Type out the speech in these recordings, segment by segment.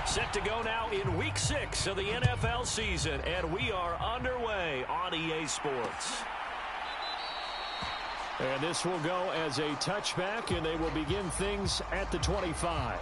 Set to go now in Week 6 of the NFL season, and we are underway on EA Sports. And this will go as a touchback, and they will begin things at the 25.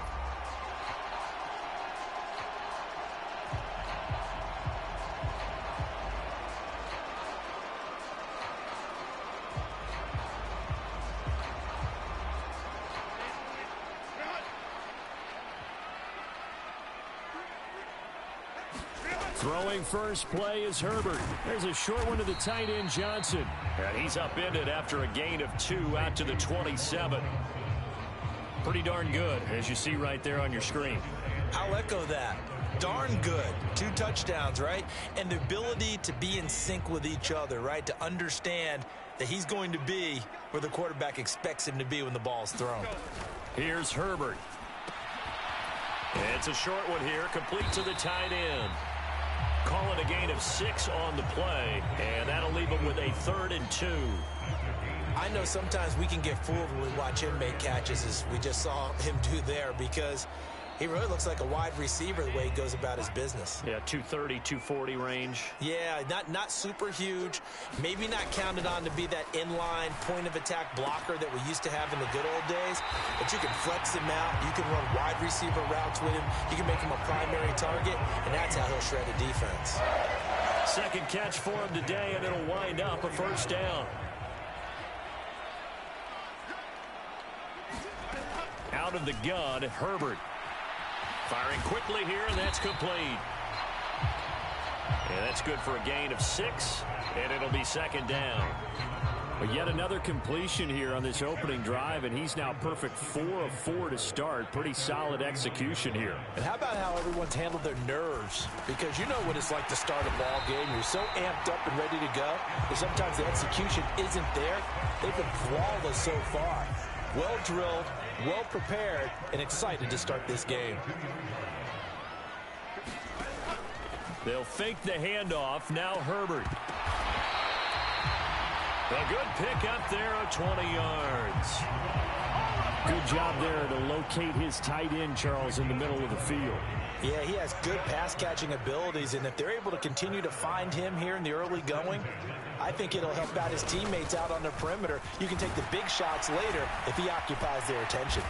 Throwing first play is Herbert. There's a short one to the tight end, Johnson. And he's upended after a gain of 2 out to the 27. Pretty darn good, as you see right there on your screen. I'll echo that. Darn good. 2 touchdowns, right? And the ability to be in sync with each other, right? To understand that he's going to be where the quarterback expects him to be when the ball's thrown. Here's Herbert. It's a short one here, complete to the tight end. Call it a gain of 6 on the play, and that'll leave him with a 3rd and 2. I know sometimes we can get fooled when we watch him make catches, as we just saw him do there, because he really looks like a wide receiver the way he goes about his business. Yeah, 230, 240 range. Yeah, not super huge. Maybe not counted on to be that inline point-of-attack blocker that we used to have in the good old days. But you can flex him out. You can run wide receiver routes with him. You can make him a primary target, and that's how he'll shred a defense. Second catch for him today, and it'll wind up a first down. Out of the gun, Herbert. Firing quickly here, and that's complete. And that's good for a gain of 6, and it'll be second down. But yet another completion here on this opening drive, and he's now perfect 4 of 4 to start. Pretty solid execution here. And how about how everyone's handled their nerves? Because you know what it's like to start a ball game. You're so amped up and ready to go, and sometimes the execution isn't there. They've been flawless so far. Well drilled, well prepared, and excited to start this game. They'll fake the handoff. Now Herbert. A good pick up there of 20 yards. Good job there to locate his tight end, Charles, in the middle of the field. Yeah, he has good pass-catching abilities, and if they're able to continue to find him here in the early going, I think it'll help out his teammates out on the perimeter. You can take the big shots later if he occupies their attention.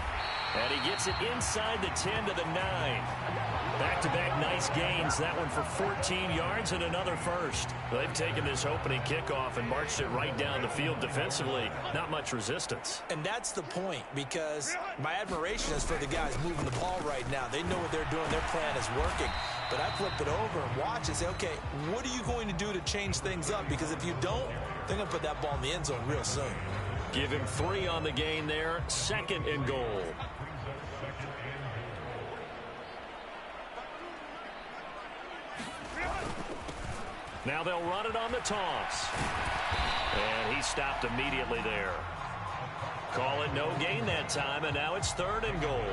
And he gets it inside the 10 to the 9. Back-to-back nice gains. That one for 14 yards and another first. They've taken this opening kickoff and marched it right down the field defensively. Not much resistance. And that's the point, because my admiration is for the guys moving the ball right now. They know what they're doing. Their plan is working. But I flip it over and watch and say, okay, what are you going to do to change things up? Because if you don't, they're going to put that ball in the end zone real soon. Give him 3 on the gain there. 2nd and goal. Now they'll run it on the toss. And he stopped immediately there. Call it no gain that time, and now it's 3rd and goal.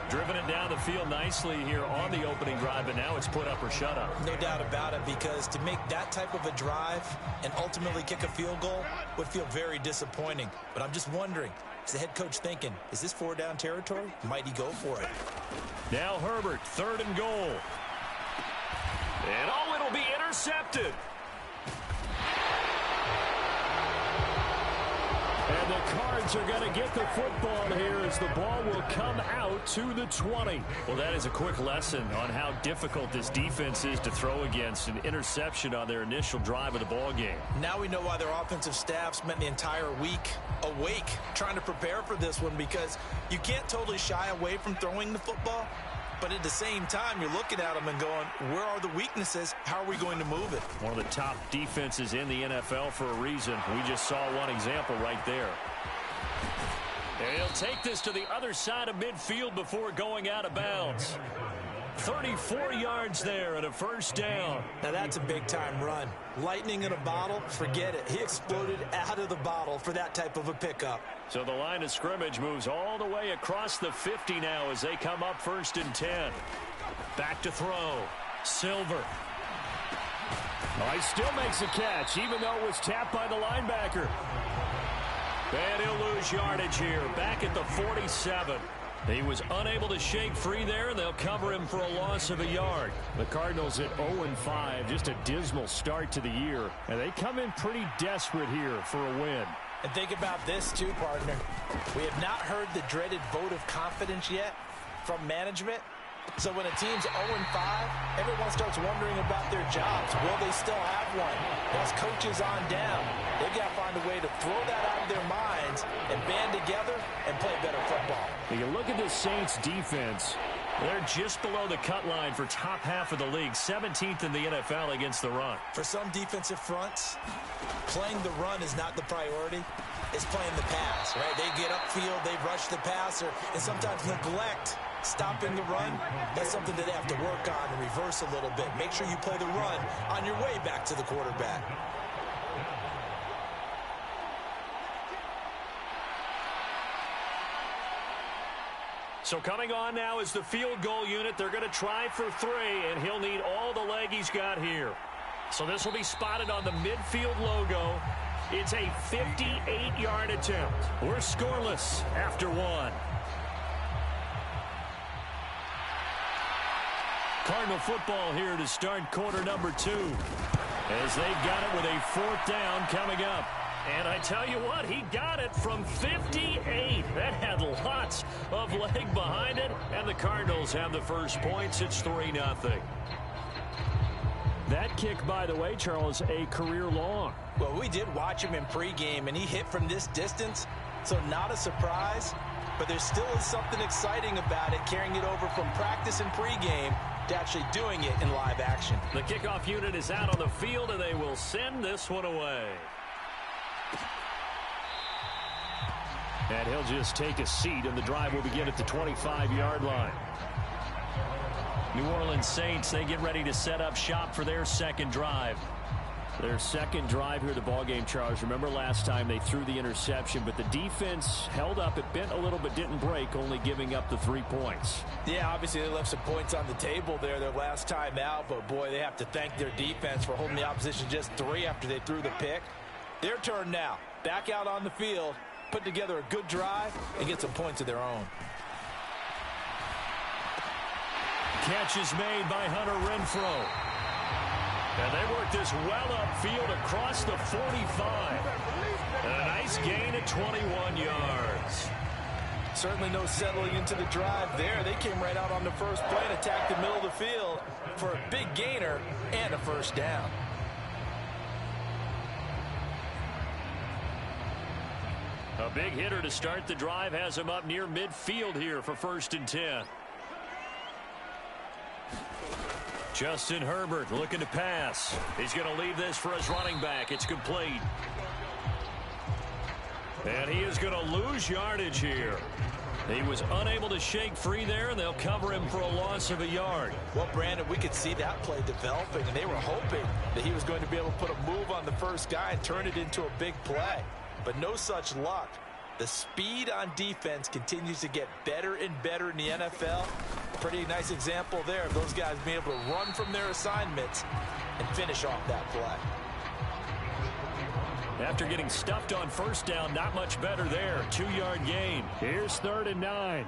Driven it down the field nicely here on the opening drive, and now it's put up or shut up. No doubt about it, because to make that type of a drive and ultimately kick a field goal would feel very disappointing. But I'm just wondering, is the head coach thinking, is this 4-down territory? Might he go for it? Now Herbert, 3rd and goal. And it'll be intercepted. And the Cards are going to get the football here as the ball will come out to the 20. Well, that is a quick lesson on how difficult this defense is to throw against. An interception on their initial drive of the ball game. Now we know why their offensive staff spent the entire week awake trying to prepare for this one, because you can't totally shy away from throwing the football. But at the same time, you're looking at them and going, where are the weaknesses? How are we going to move it? One of the top defenses in the NFL for a reason. We just saw one example right there. And he'll take this to the other side of midfield before going out of bounds. 34 yards there and a first down. Now that's a big-time run. Lightning in a bottle, forget it. He exploded out of the bottle for that type of a pickup. So the line of scrimmage moves all the way across the 50 now as they come up 1st and 10. Back to throw. Silver. Oh, he still makes a catch, even though it was tapped by the linebacker. And he'll lose yardage here. Back at the 47. He was unable to shake free there, and they'll cover him for a loss of a yard. The Cardinals at 0-5, just a dismal start to the year. And they come in pretty desperate here for a win. And think about this too, partner. We have not heard the dreaded vote of confidence yet from management. So when a team's 0-5, everyone starts wondering about their jobs. Will they still have one? As coaches on down, they've got to find a way to throw that out of their minds and band together and play better football. You look at the Saints defense. They're just below the cut line for top half of the league, 17th in the NFL against the run. For some defensive fronts, playing the run is not the priority. It's playing the pass, right? They get upfield, they rush the passer, and sometimes neglect stopping the run. That's something that they have to work on and reverse a little bit. Make sure you play the run on your way back to the quarterback. So coming on now is the field goal unit. They're going to try for 3, and he'll need all the leg he's got here. So this will be spotted on the midfield logo. It's a 58-yard attempt. We're scoreless after 1. Cardinal football here to start quarter number 2. As they've got it with a 4th down coming up. And I tell you what, he got it from 58. That had lots of leg behind it. And the Cardinals have the first points. It's 3-0. That kick, by the way, Charles, a career long. Well, we did watch him in pregame, and he hit from this distance. So not a surprise. But there still is something exciting about it, carrying it over from practice and pregame to actually doing it in live action. The kickoff unit is out on the field, and they will send this one away. And he'll just take a seat, and the drive will begin at the 25-yard line. New Orleans Saints, they get ready to set up shop for their second drive. Their second drive here of the ballgame, Charles. Remember last time they threw the interception, but the defense held up. It bent a little but didn't break, only giving up the 3 points. Yeah, obviously they left some points on the table there their last time out, but boy, they have to thank their defense for holding the opposition just 3 after they threw the pick. Their turn now. Back out on the field, put together a good drive, and get some points of their own. Catch is made by Hunter Renfrow. And they work this well upfield across the 45. And a nice gain of 21 yards. Certainly no settling into the drive there. They came right out on the first play and attacked the middle of the field for a big gainer and a first down. A big hitter to start the drive has him up near midfield here for 1st and 10. Justin Herbert looking to pass. He's going to leave this for his running back. It's complete. And he is going to lose yardage here. He was unable to shake free there, and they'll cover him for a loss of a yard. Well, Brandon, we could see that play developing, and they were hoping that he was going to be able to put a move on the first guy and turn it into a big play. But no such luck. The speed on defense continues to get better and better in the NFL. Pretty nice example there of those guys being able to run from their assignments and finish off that play. After getting stuffed on first down, not much better there. 2-yard gain. Here's 3rd and 9.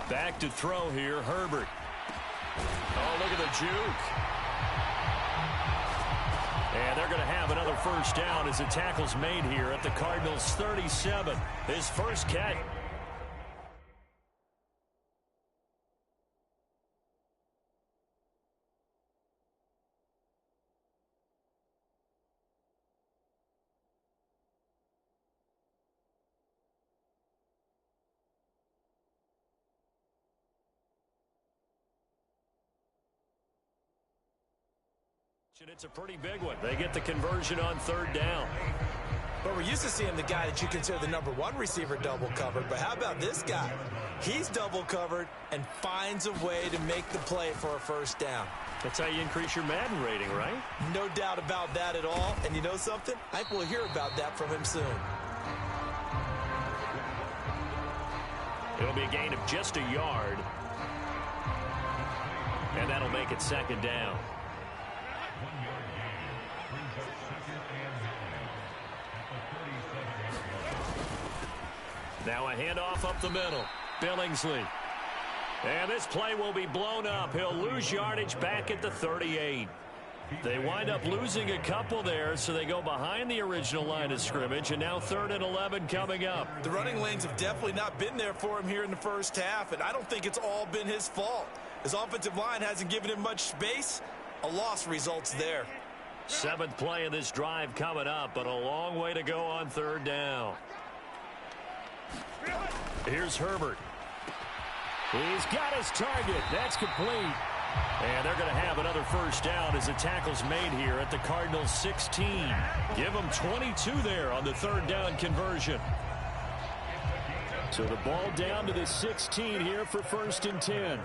Back to throw here, Herbert. Oh, look at the juke. And they're going to have another first down as the tackle's made here at the Cardinals' 37. His first catch. It's a pretty big one. They get the conversion on 3rd down. But we're used to seeing the guy that you consider the #1 receiver double covered. But how about this guy? He's double covered and finds a way to make the play for a first down. That's how you increase your Madden rating, right? No doubt about that at all. And you know something? I think we'll hear about that from him soon. It'll be a gain of just a yard. And that'll make it 2nd down. Now a handoff up the middle. Billingsley. And this play will be blown up. He'll lose yardage back at the 38. They wind up losing a couple there, so they go behind the original line of scrimmage, and now 3rd and 11 coming up. The running lanes have definitely not been there for him here in the first half, and I don't think it's all been his fault. His offensive line hasn't given him much space. A loss results there. 7th play of this drive coming up, but a long way to go on 3rd down. Here's Herbert. He's got his target. That's complete. And they're going to have another first down as the tackle's made here at the Cardinals' 16. Give them 22 there on the 3rd down conversion. So the ball down to the 16 here for 1st and 10.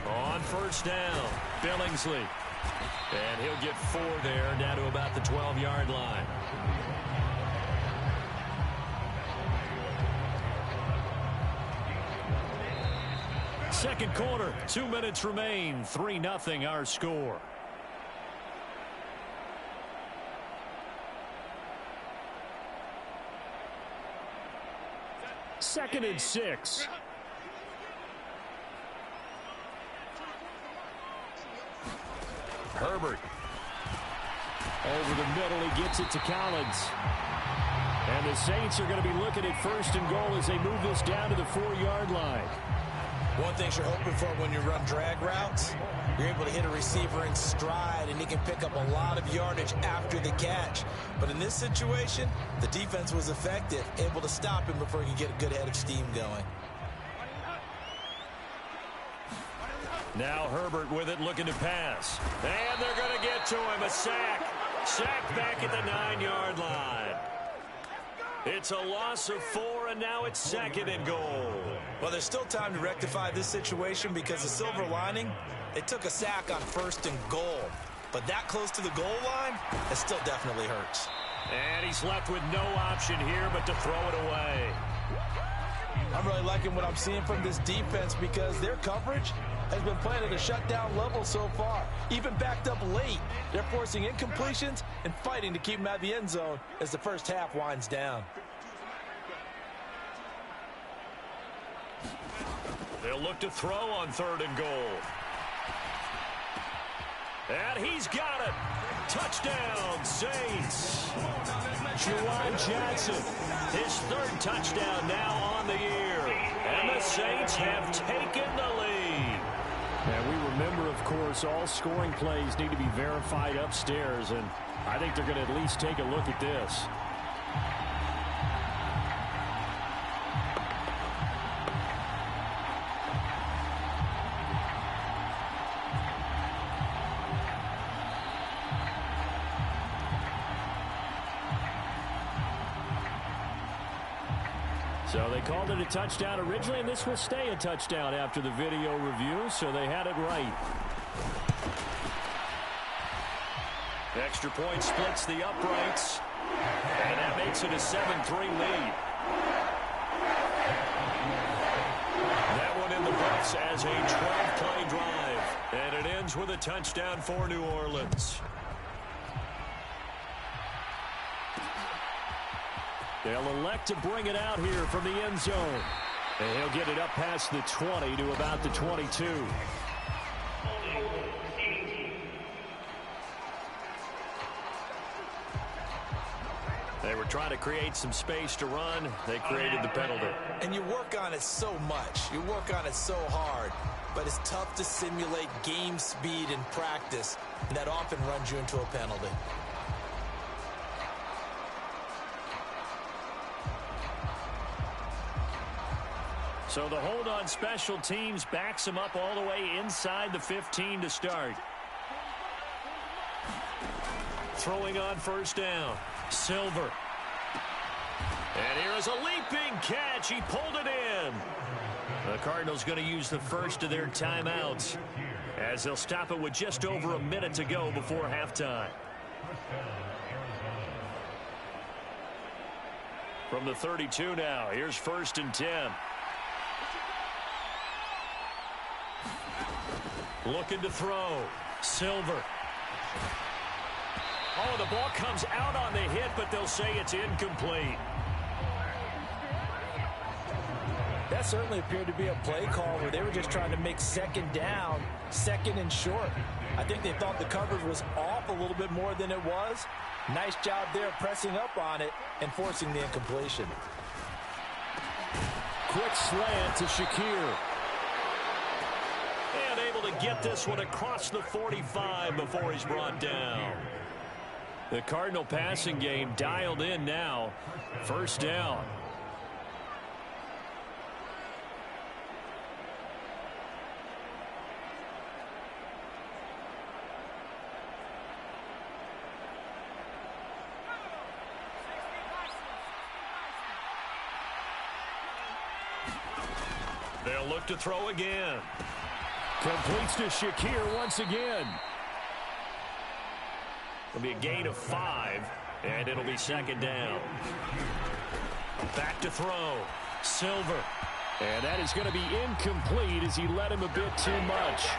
On 1st down, Billingsley. And he'll get 4 there, down to about the 12-yard line. Second quarter, 2 minutes remain. 3-0 our score. Second and 6. Herbert. Over the middle, he gets it to Collins. And the Saints are going to be looking at 1st and goal as they move this down to the 4-yard line. One thing you're hoping for when you run drag routes, you're able to hit a receiver in stride, and he can pick up a lot of yardage after the catch. But in this situation, the defense was effective, able to stop him before he could get a good head of steam going. Now Herbert with it, looking to pass. And they're going to get to him. A sack. Sack back at the 9-yard line. It's a loss of 4, and now it's 2nd and goal. Well, there's still time to rectify this situation because the silver lining, they took a sack on 1st and goal. But that close to the goal line, it still definitely hurts. And he's left with no option here but to throw it away. I'm really liking what I'm seeing from this defense because their coverage has been playing at a shutdown level so far. Even backed up late, they're forcing incompletions and fighting to keep them out of the end zone as the first half winds down. They'll look to throw on 3rd and goal. And he's got it. Touchdown, Saints. Juwan Johnson, his 3rd touchdown now on the year. And the Saints have taken the lead. And we remember, of course, all scoring plays need to be verified upstairs, and I think they're going to at least take a look at this. So they called it a touchdown originally, and this will stay a touchdown after the video review, so they had it right. Extra point splits the uprights, and that makes it a 7-3 lead. That one in the books as a 12-play drive, and it ends with a touchdown for New Orleans. They'll elect to bring it out here from the end zone. And he'll get it up past the 20 to about the 22. They were trying to create some space to run. They created the penalty. And you work on it so much. You work on it so hard. But it's tough to simulate game speed in practice. And that often runs you into a penalty. So the hold on special teams backs him up all the way inside the 15 to start. Throwing on 1st down. Silver. And here is a leaping catch. He pulled it in. The Cardinals going to use the first of their timeouts as they'll stop it with just over a minute to go before halftime. From the 32 now, here's 1st and 10. Looking to throw. Silver. Oh, the ball comes out on the hit, but they'll say it's incomplete. That certainly appeared to be a play call where they were just trying to make second down, second and short. I think they thought the coverage was off a little bit more than it was. Nice job there pressing up on it and forcing the incompletion. Quick slant to Shakir. And able to get this one across the 45 before he's brought down. The Cardinal passing game dialed in now. First down. They'll look to throw again. Completes to Shakir once again. It'll be a gain of 5, and it'll be second down. Back to throw. Silver. And that is going to be incomplete as he led him a bit too much.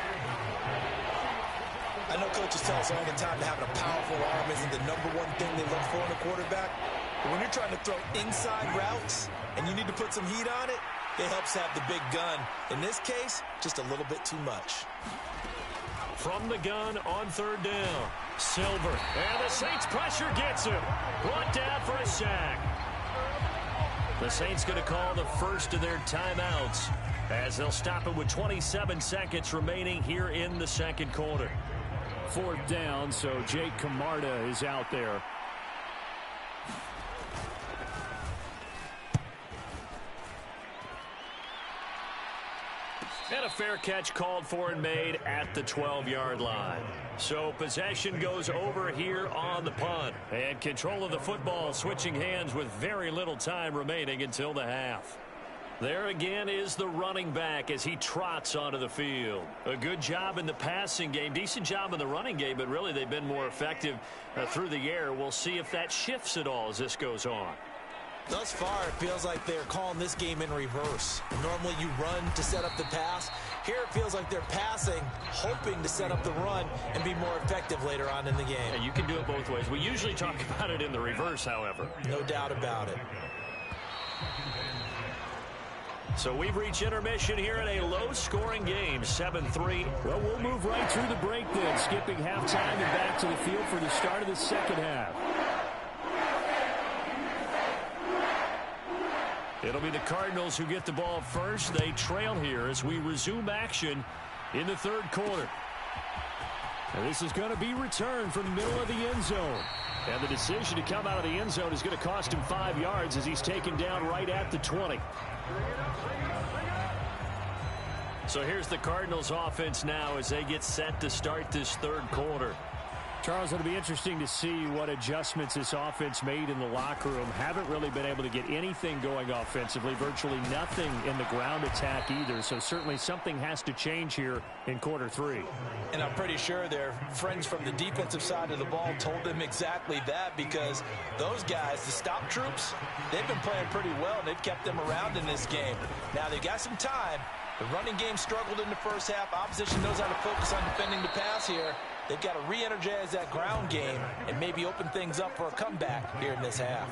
I know coaches tell us all the time that having a powerful arm isn't the #1 thing they look for in a quarterback. But when you're trying to throw inside routes and you need to put some heat on it, it helps have the big gun. In this case, just a little bit too much. From the gun on third down. Silver. And the Saints pressure gets him. Brought down for a sack. The Saints going to call the first of their timeouts as they'll stop it with 27 seconds remaining here in the second quarter. Fourth down, so Jake Camarda is out there. And a fair catch called for and made at the 12-yard line. So possession goes over here on the punt. And control of the football switching hands with very little time remaining until the half. There again is the running back as he trots onto the field. A good job in the passing game, decent job in the running game, but really they've been more effective through the air. We'll see if that shifts at all as this goes on. Thus far, it feels like they're calling this game in reverse. Normally you run to set up the pass. Here it feels like they're passing, hoping to set up the run and be more effective later on in the game. Yeah, you can do it both ways. We usually talk about it in the reverse, however. No doubt about it. So we've reached intermission here in a low-scoring game, 7-3. Well, we'll move right through the break then, skipping halftime and back to the field for the start of the second half. It'll be the Cardinals who get the ball first. They trail here as we resume action in the third quarter. And this is going to be returned from the middle of the end zone. And the decision to come out of the end zone is going to cost him 5 yards as he's taken down right at the 20. So here's the Cardinals offense now as they get set to start this third quarter. Charles, it'll be interesting to see what adjustments this offense made in the locker room. Haven't really been able to get anything going offensively, virtually nothing in the ground attack either. So certainly something has to change here in quarter three. And I'm pretty sure their friends from the defensive side of the ball told them exactly that, because those guys, the stop troops, they've been playing pretty well and they've kept them around in this game. Now they've got some time. The running game struggled in the first half. Opposition knows how to focus on defending the pass here. They've got to re-energize that ground game and maybe open things up for a comeback here in this half.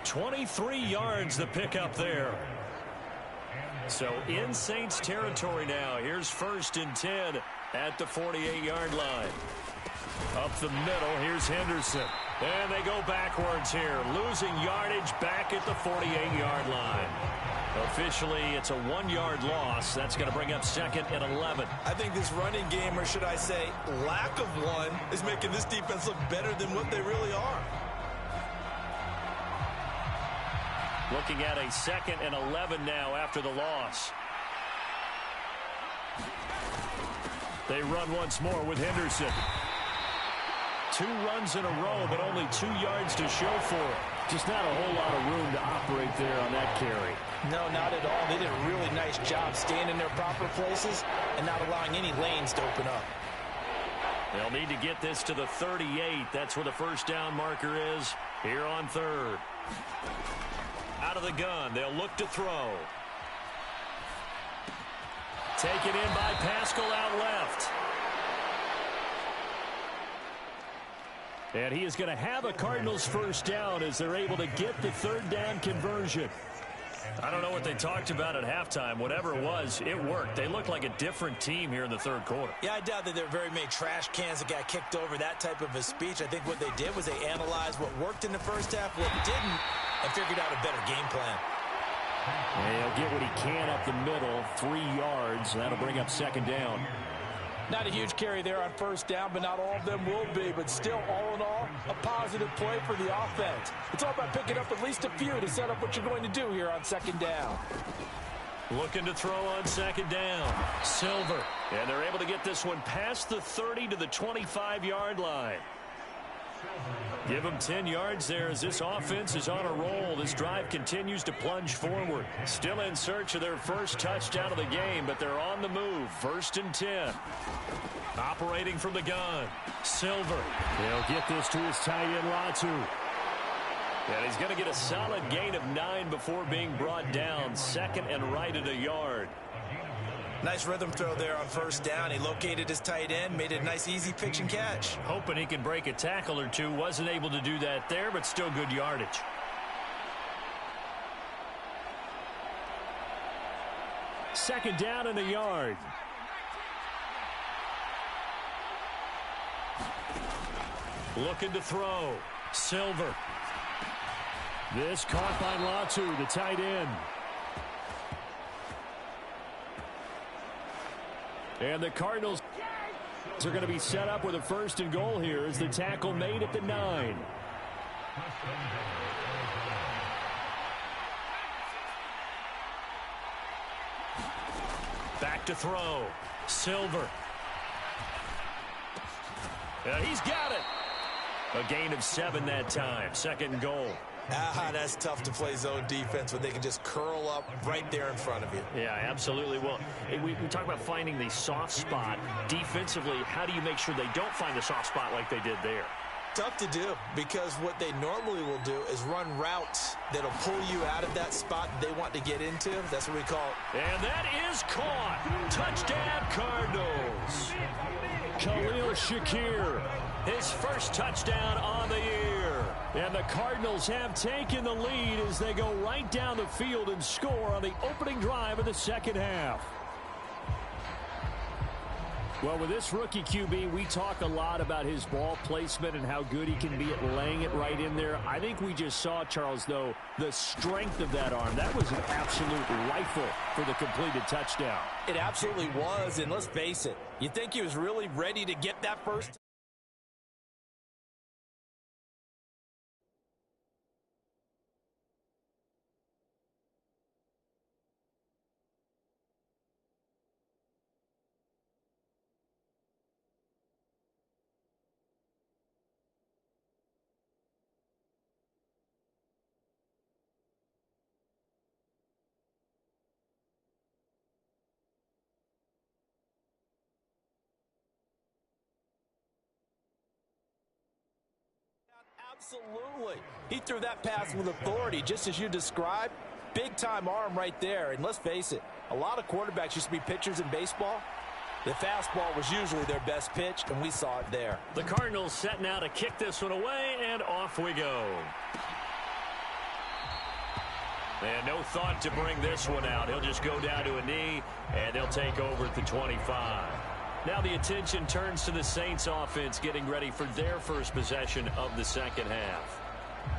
23 yards the pickup there. So in Saints territory now. Here's 1st and 10 at the 48-yard line. Up the middle, here's Henderson. And they go backwards here, losing yardage back at the 48-yard line. Officially, it's a 1-yard loss. That's going to bring up 2nd and 11. I think this running game, or should I say lack of one, is making this defense look better than what they really are. Looking at a 2nd and 11 now after the loss. They run once more with Henderson. 2 runs in a row, but only 2 yards to show for it. Just not a whole lot of room to operate there on that carry. No, not at all. They did a really nice job staying in their proper places and not allowing any lanes to open up. They'll need to get this to the 38. That's where the first down marker is here on third. Out of the gun, they'll look to throw. Taken in by Pascal out left. And he is going to have a Cardinals first down as they're able to get the third down conversion. I don't know what they talked about at halftime. Whatever it was, it worked. They looked like a different team here in the third quarter. Yeah, I doubt that there are very many trash cans that got kicked over, that type of a speech. I think what they did was they analyzed what worked in the first half, what didn't, and figured out a better game plan. And he'll get what he can up the middle, 3 yards. That'll bring up second down. Not a huge carry there on first down, but not all of them will be. But still, all in all, a positive play for the offense. It's all about picking up at least a few to set up what you're going to do here on second down. Looking to throw on second down. Silver. And they're able to get this one past the 30 to the 25-yard line. Give them 10 yards there as this offense is on a roll. This drive continues to plunge forward. Still in search of their first touchdown of the game, but they're on the move. 1st and 10. Operating from the gun. Silver. He'll get this to his tight end, Latu. And he's going to get a solid gain of 9 before being brought down. 2nd and right at a yard. Nice rhythm throw there on first down. He located his tight end, made it a nice easy pitch and catch. Hoping he can break a tackle or two. Wasn't able to do that there, but still good yardage. Second down and a yard. Looking to throw. Silver. This caught by Latu, the tight end. And the Cardinals are going to be set up with a 1st and goal here as the tackle made at the 9. Back to throw. Silver. He's got it. A gain of 7 that time. 2nd and goal. That's tough to play zone defense when they can just curl up right there in front of you. Yeah, absolutely. Well, we talk about finding the soft spot. Defensively, how do you make sure they don't find the soft spot like they did there? Tough to do because what they normally will do is run routes that'll pull you out of that spot they want to get into. That's what we call it. And that is caught. Touchdown, Cardinals. Khalil Shakir, his first touchdown on the year. And the Cardinals have taken the lead as they go right down the field and score on the opening drive of the second half. Well, with this rookie QB, we talk a lot about his ball placement and how good he can be at laying it right in there. I think we just saw, Charles, though, the strength of that arm. That was an absolute rifle for the completed touchdown. It absolutely was, and let's face it, you think he was really ready to get that first? Absolutely. He threw that pass with authority, just as you described. Big-time arm right there. And let's face it, a lot of quarterbacks used to be pitchers in baseball. The fastball was usually their best pitch, and we saw it there. The Cardinals set now to kick this one away, and off we go. And no thought to bring this one out. He'll just go down to a knee, and they'll take over at the 25. Now the attention turns to the Saints offense getting ready for their first possession of the second half.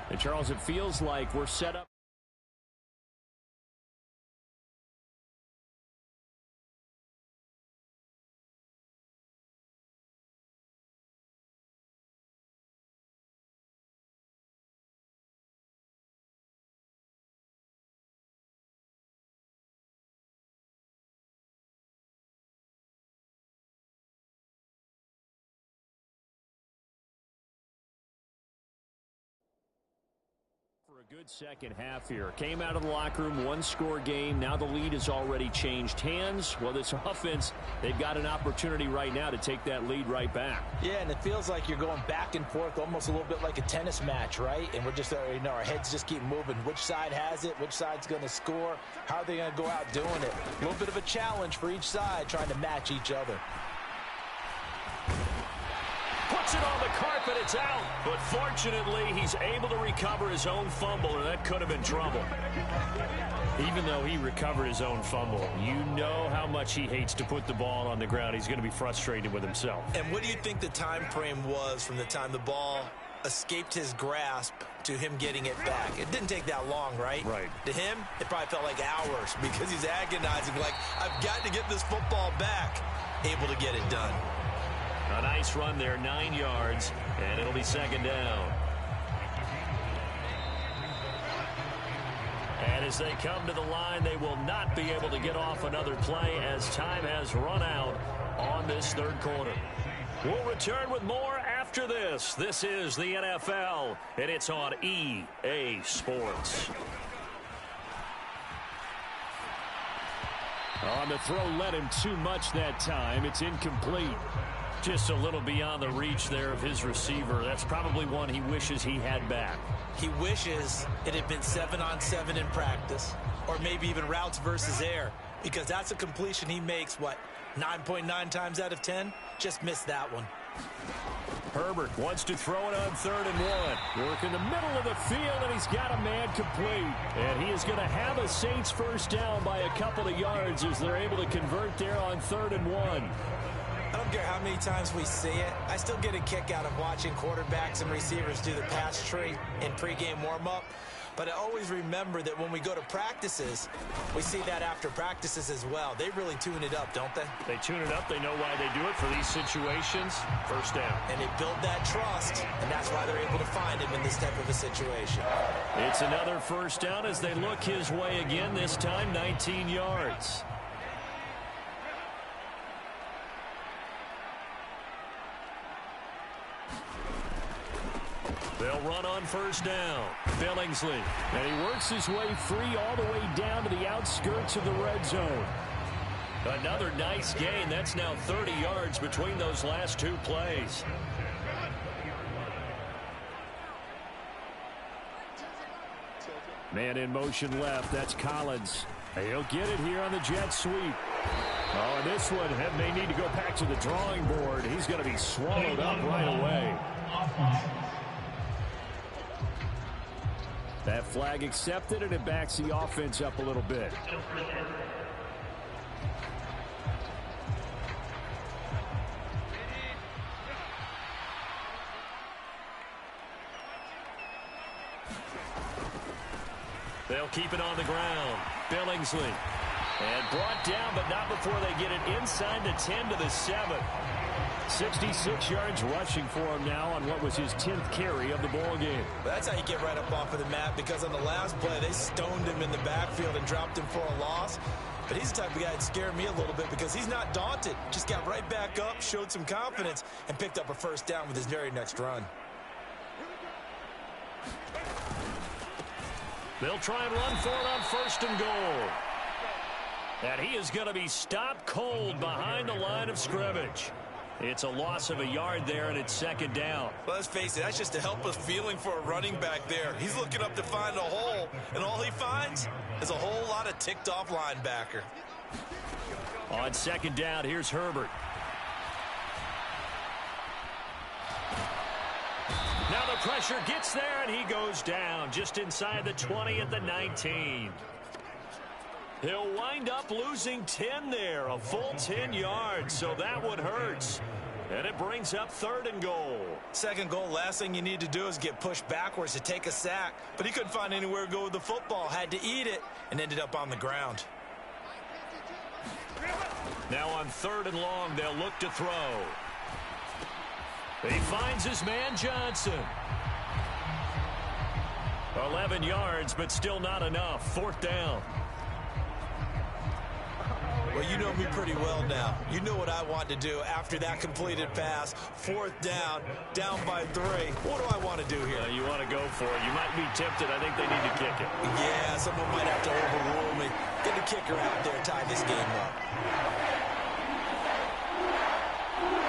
And, Charles, it feels like we're set up. For a good second half here. Came out of the locker room, one-score game. Now the lead has already changed hands. Well, this offense, they've got an opportunity right now to take that lead right back. Yeah, and it feels like you're going back and forth almost a little bit like a tennis match, right? And we're just, our heads just keep moving. Which side has it? Which side's going to score? How are they going to go out doing it? A little bit of a challenge for each side trying to match each other. Puts puts it on the carpet. It's out. But fortunately, he's able to recover his own fumble, or that could have been trouble. Even though he recovered his own fumble, you know how much he hates to put the ball on the ground. He's going to be frustrated with himself. And what do you think the time frame was from the time the ball escaped his grasp to him getting it back? It didn't take that long, right? Right. To him, it probably felt like hours because he's agonizing, like, I've got to get this football back. Able to get it done. A nice run there, 9 yards, and it'll be second down. And as they come to the line, they will not be able to get off another play as time has run out on this third quarter. We'll return with more after this. This is the NFL, and it's on EA Sports. On the throw, led him too much that time. It's incomplete. Just a little beyond the reach there of his receiver. That's probably one he wishes he had back. He wishes it had been 7-on-7 in practice, or maybe even routes versus air, because that's a completion he makes, 9.9 times out of 10? Just missed that one. Herbert wants to throw it on 3rd and 1. Work in the middle of the field, and he's got a man complete. And he is going to have a Saints first down by a couple of yards as they're able to convert there on 3rd and 1. I don't care how many times we see it. I still get a kick out of watching quarterbacks and receivers do the pass tree in pregame warm-up. But I always remember that when we go to practices, we see that after practices as well. They really tune it up, don't they? They tune it up. They know why they do it for these situations. First down. And they build that trust, and that's why they're able to find him in this type of a situation. It's another first down as they look his way again, this time 19 yards. They'll run on first down. Billingsley. And he works his way free all the way down to the outskirts of the red zone. Another nice gain. That's now 30 yards between those last 2 plays. Man in motion left. That's Collins. He'll get it here on the jet sweep. Oh, and this one may need to go back to the drawing board. He's going to be swallowed up right away. That flag accepted, and it backs the offense up a little bit. They'll keep it on the ground. Billingsley. And brought down, but not before they get it inside the 10 to the 7. 66 yards rushing for him now on what was his 10th carry of the ball game. That's how you get right up off of the mat, because on the last play, they stoned him in the backfield and dropped him for a loss. But he's the type of guy that scared me a little bit because he's not daunted. Just got right back up, showed some confidence, and picked up a first down with his very next run. They'll try and run for it on 1st and goal. And he is going to be stopped cold behind the line of scrimmage. It's a loss of a yard there, and it's 2nd down. Well, let's face it, that's just a helpless feeling for a running back there. He's looking up to find a hole, and all he finds is a whole lot of ticked-off linebacker. On 2nd down, here's Herbert. Now the pressure gets there, and he goes down just inside the 20 at the 19. He'll wind up losing 10 there, a full 10 yards, so that one hurts. And it brings up 3rd and goal. 2nd goal, last thing you need to do is get pushed backwards to take a sack. But he couldn't find anywhere to go with the football, had to eat it, and ended up on the ground. Now on 3rd and long, they'll look to throw. He finds his man Johnson. 11 yards, but still not enough. 4th down. Well, you know me pretty well now. You know what I want to do after that completed pass. 4th down, down by 3. What do I want to do here? You want to go for it. You might be tempted. I think they need to kick it. Yeah, someone might have to overrule me. Get the kicker out there, tie this game up.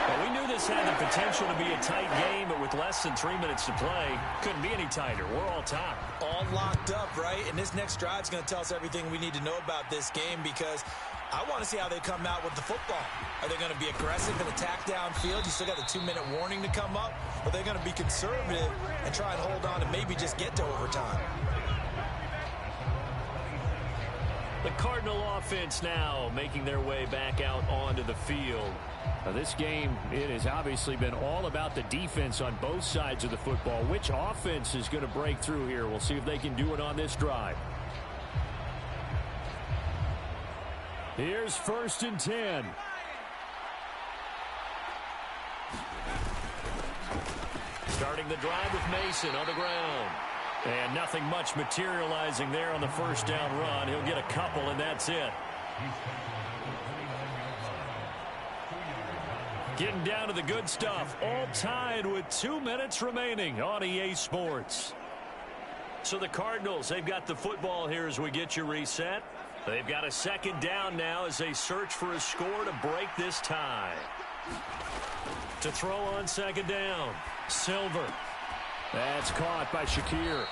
Well, we knew this had the potential to be a tight game, but with less than 3 minutes to play, couldn't be any tighter. We're all tied. All locked up, right? And this next drive is going to tell us everything we need to know about this game, because I want to see how they come out with the football. Are they going to be aggressive and attack downfield? You still got the 2-minute warning to come up. Or are they going to be conservative and try and hold on and maybe just get to overtime? The Cardinal offense now making their way back out onto the field. Now this game, it has obviously been all about the defense on both sides of the football. Which offense is going to break through here? We'll see if they can do it on this drive. Here's 1st and 10. Starting the drive with Mason on the ground. And nothing much materializing there on the first down run. He'll get a couple, and that's it. Getting down to the good stuff. All tied with 2 minutes remaining on EA Sports. So the Cardinals, they've got the football here as we get you reset. They've got a 2nd down now as they search for a score to break this tie. To throw on 2nd down, Silver. That's caught by Shakir.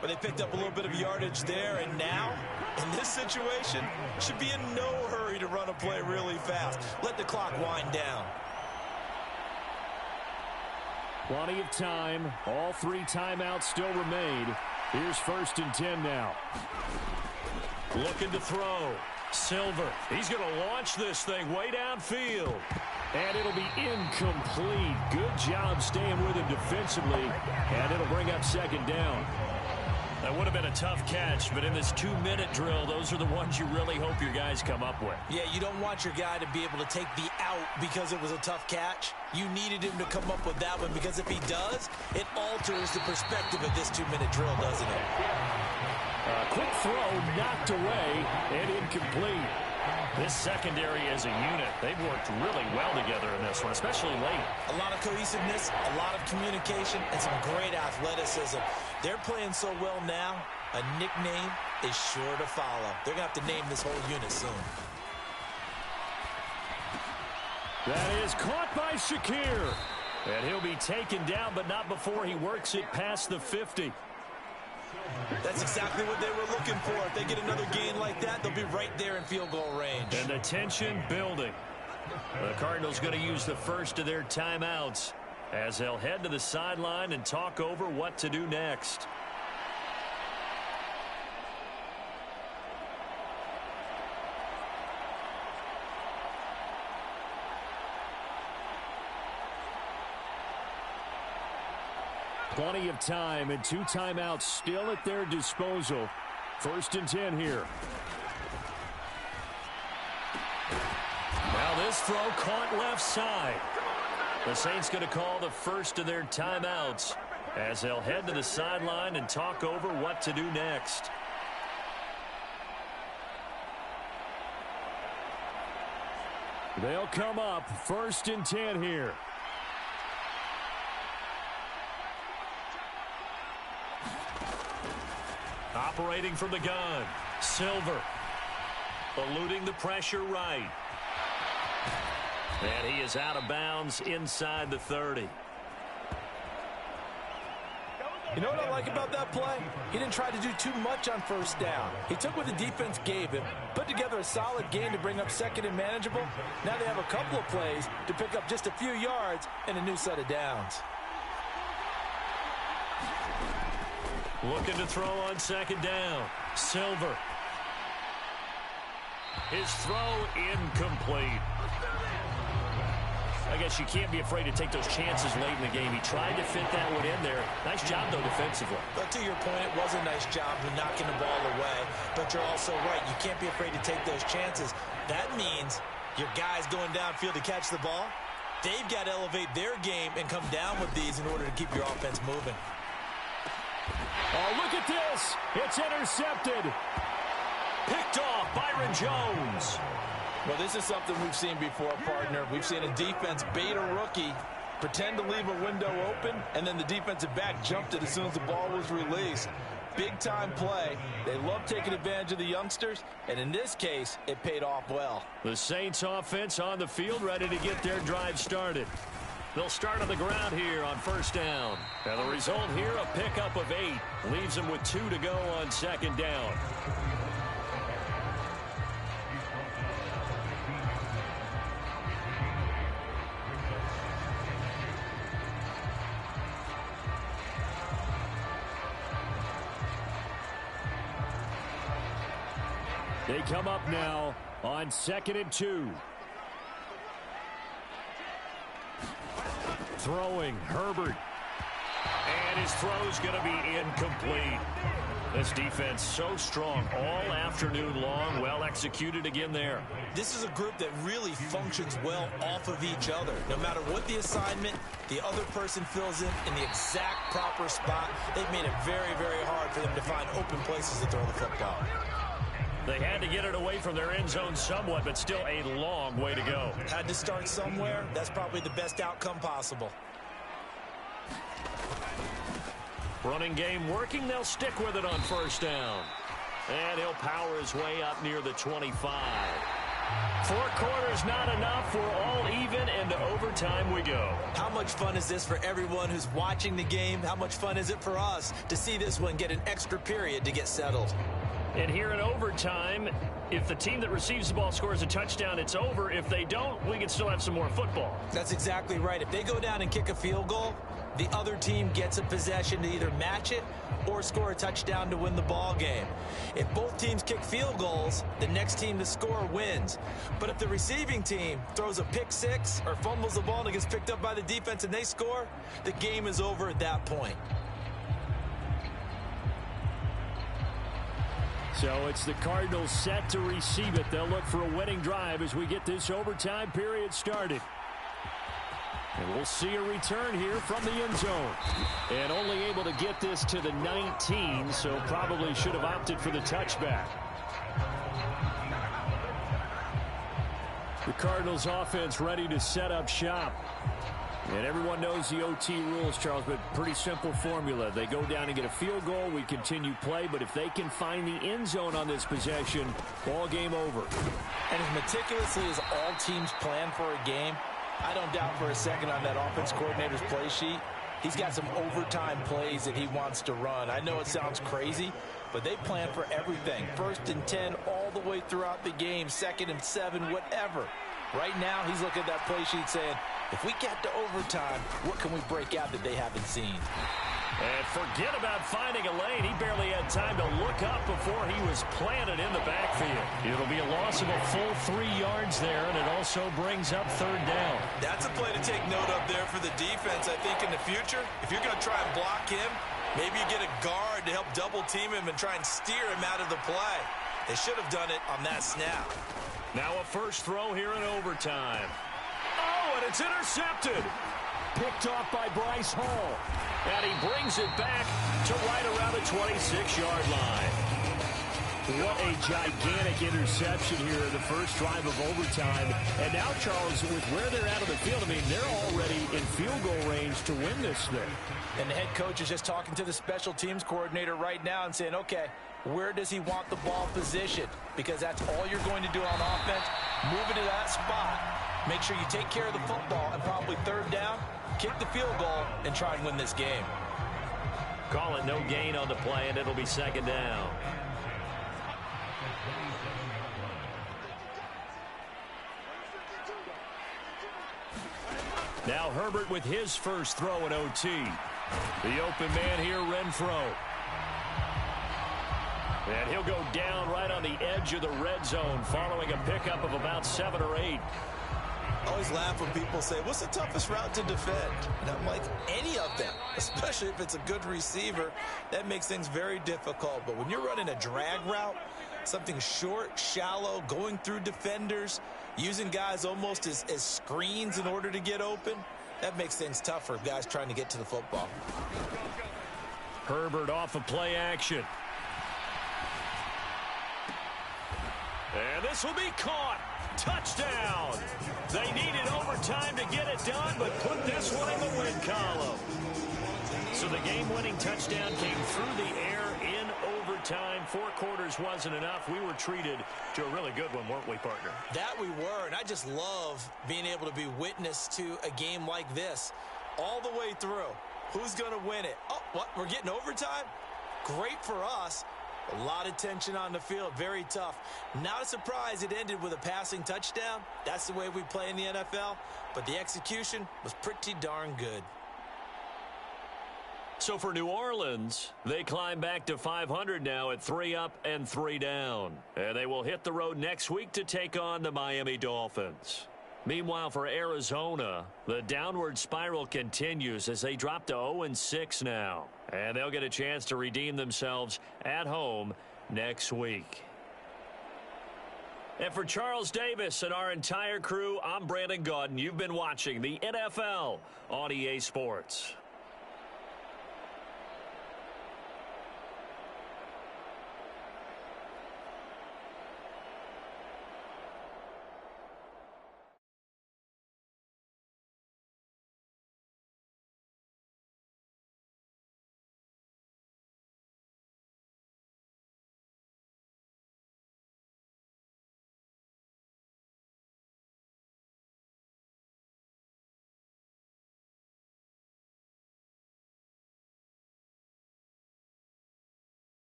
But they picked up a little bit of yardage there, and now, in this situation, should be in no hurry to run a play really fast. Let the clock wind down. Plenty of time. All 3 timeouts still remain. Here's 1st and 10 now. Looking to throw. Silver. He's going to launch this thing way downfield. And it'll be incomplete. Good job staying with him defensively. And it'll bring up 2nd down. That would have been a tough catch, but in this 2-minute drill, those are the ones you really hope your guys come up with. Yeah, you don't want your guy to be able to take the out because it was a tough catch. You needed him to come up with that one, because if he does, it alters the perspective of this 2-minute drill, doesn't it? Quick throw knocked away and incomplete. This secondary as a unit, they've worked really well together in this one, especially late. A lot of cohesiveness, a lot of communication, and some great athleticism. They're playing so well now, a nickname is sure to follow. They're going to have to name this whole unit soon. That is caught by Shakir. And he'll be taken down, but not before he works it past the 50. That's exactly what they were looking for. If they get another gain like that, they'll be right there in field goal range. And the tension building. The Cardinals going to use the first of their timeouts as they'll head to the sideline and talk over what to do next. Plenty of time and 2 timeouts still at their disposal. 1st and 10 here. Now this throw caught left side. The Saints going to call the first of their timeouts as they'll head to the sideline and talk over what to do next. They'll come up 1st and 10 here. Operating from the gun, Silver. Eluding the pressure right. And he is out of bounds inside the 30. You know what I like about that play? He didn't try to do too much on 1st down. He took what the defense gave him, put together a solid game to bring up 2nd and manageable. Now they have a couple of plays to pick up just a few yards and a new set of downs. Looking to throw on 2nd down. Silver. His throw incomplete. I guess you can't be afraid to take those chances late in the game. He tried to fit that one in there. Nice job, though, defensively. But to your point, it was a nice job of knocking the ball away. But you're also right. You can't be afraid to take those chances. That means your guys going downfield to catch the ball, they've got to elevate their game and come down with these in order to keep your offense moving. Oh, look at this. It's intercepted. Picked off Byron Jones. Well, this is something we've seen before, partner. We've seen a defense bait a rookie, pretend to leave a window open, and then the defensive back jumped it as soon as the ball was released. Big-time play. They love taking advantage of the youngsters, and in this case, it paid off well. The Saints offense on the field ready to get their drive started. They'll start on the ground here on first down. And the result here, a pickup of 8. Leaves them with 2 to go on second down. They come up now on 2nd and 2. Throwing, Herbert. And his throw's going to be incomplete. This defense so strong all afternoon long. Well executed again there. This is a group that really functions well off of each other. No matter what the assignment, the other person fills in the exact proper spot. They've made it very, very hard for them to find open places to throw the football. They had to get it away from their end zone somewhat, but still a long way to go. Had to start somewhere. That's probably the best outcome possible. Running game working. They'll stick with it on first down. And he'll power his way up near the 25. 4 quarters not enough. We're all even, and to overtime we go. How much fun is this for everyone who's watching the game? How much fun is it for us to see this one get an extra period to get settled? And here in overtime, if the team that receives the ball scores a touchdown, it's over. If they don't, we can still have some more football. That's exactly right. If they go down and kick a field goal, the other team gets a possession to either match it or score a touchdown to win the ball game. If both teams kick field goals, the next team to score wins. But if the receiving team throws a pick six or fumbles the ball and it gets picked up by the defense and they score, the game is over at that point. So it's the Cardinals set to receive it. They'll look for a winning drive as we get this overtime period started. And we'll see a return here from the end zone. And only able to get this to the 19, so probably should have opted for the touchback. The Cardinals offense ready to set up shop. And everyone knows the OT rules, Charles, but pretty simple formula. They go down and get a field goal, we continue play, but if they can find the end zone on this possession, ball game over. And as meticulously as all teams plan for a game, I don't doubt for a second on that offense coordinator's play sheet, he's got some overtime plays that he wants to run. I know it sounds crazy, but they plan for everything. 1st and 10 all the way throughout the game, 2nd and 7, whatever. Right now, he's looking at that play sheet saying, if we get to overtime, what can we break out that they haven't seen? And forget about finding a lane. He barely had time to look up before he was planted in the backfield. It'll be a loss of a full 3 yards there, and it also brings up 3rd down. That's a play to take note of there for the defense, I think, in the future. If you're going to try and block him, maybe you get a guard to help double team him and try and steer him out of the play. They should have done it on that snap. Now a first throw here in overtime. Oh, and it's intercepted. Picked off by Bryce Hall. And he brings it back to right around the 26-yard line. What a gigantic interception here in the first drive of overtime. And now, Charles, with where they're out of the field, I mean, they're already in field goal range to win this thing. And the head coach is just talking to the special teams coordinator right now and saying, okay, where does he want the ball positioned? Because that's all you're going to do on offense. Move it to that spot. Make sure you take care of the football, and probably 3rd down, kick the field goal, and try and win this game. Call it no gain on the play, and it'll be 2nd down. Now Herbert with his first throw in OT. The open man here, Renfro. And he'll go down right on the edge of the red zone following a pickup of about 7 or 8. I always laugh when people say, what's the toughest route to defend? And I'm like, any of them, especially if it's a good receiver. That makes things very difficult. But when you're running a drag route, something short, shallow, going through defenders, using guys almost as screens in order to get open, that makes things tough for guys trying to get to the football. Herbert off of play action. And this will be caught. Touchdown. They needed overtime to get it done, but put this one in the win column. So the game-winning touchdown came through the air in overtime. time. 4 quarters wasn't enough. We were treated to a really good one, weren't we, partner? That we were, and I just love being able to be witness to a game like this all the way through. Who's going to win it? Oh, what? We're getting overtime? Great for us. A lot of tension on the field. Very tough. Not a surprise it ended with a passing touchdown. That's the way we play in the NFL. But the execution was pretty darn good. So for New Orleans, they climb back to 500 now at 3 up and 3 down. And they will hit the road next week to take on the Miami Dolphins. Meanwhile, for Arizona, the downward spiral continues as they drop to 0-6 now. And they'll get a chance to redeem themselves at home next week. And for Charles Davis and our entire crew, I'm Brandon Gaudin. You've been watching the NFL on EA Sports.